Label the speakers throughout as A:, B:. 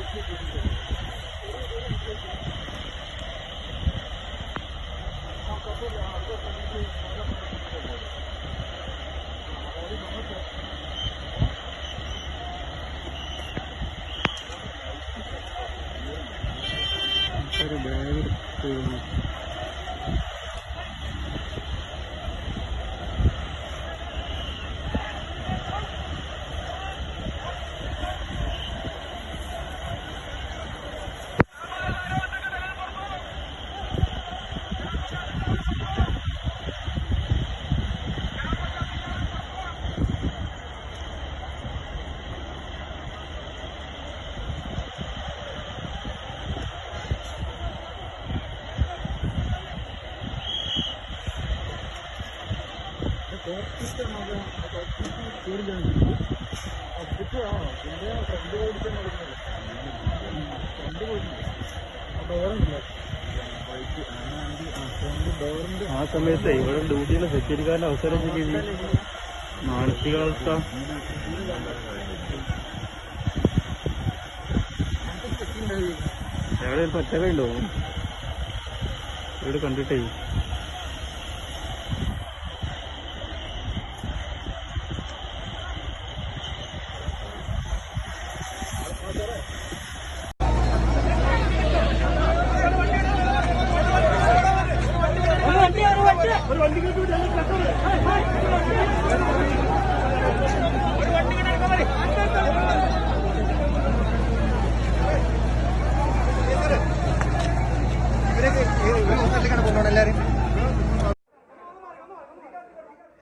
A: ആ സമയത്ത് ഇവിടെ ഡ്യൂട്ടിയിലെ സെക്യൂരിറ്റിക്കാരൻ്റെ അവസരം മാനസികാവസ്ഥ എവിടെ പച്ചക്കയുണ്ടോ ഇവിടെ കണ്ടിട്ടേ.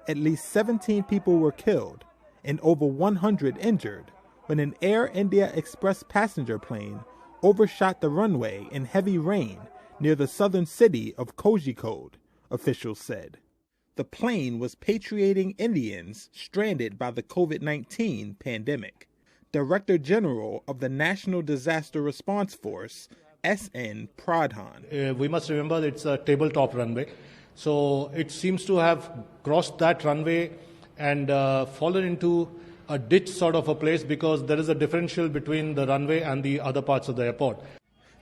B: At least 17 people were killed and over 100 injured when an Air India Express passenger plane overshot the runway in heavy rain near the southern city of Kozhikode, officials said. The plane was patriating Indians stranded by the COVID-19 pandemic. Director General of the National Disaster Response Force, S.N. Pradhan.
C: We must remember it's a tabletop runway. So it seems to have crossed that runway and fallen into a ditch sort of a place because there is a differential between the runway and the other parts of the airport.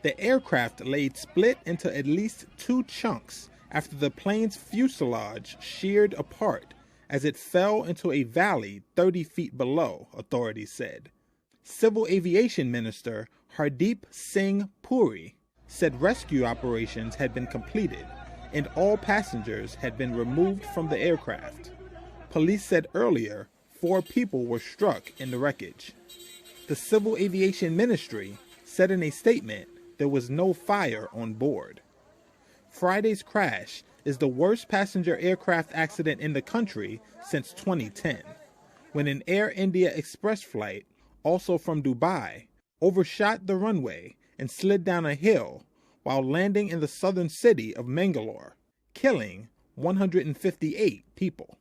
B: The aircraft laid split into at least 2 chunks after the plane's fuselage sheared apart as it fell into a valley 30 feet below, authorities said. Civil Aviation Minister Hardeep Singh Puri said rescue operations had been completed and all passengers had been removed from the aircraft. Police said earlier 4 people were struck in the wreckage. The Civil Aviation Ministry said in a statement there was no fire on board. Friday's crash is the worst passenger aircraft accident in the country since 2010, when an Air India Express flight, also from Dubai, overshot the runway and slid down a hill while landing in the southern city of Mangalore, killing 158 people.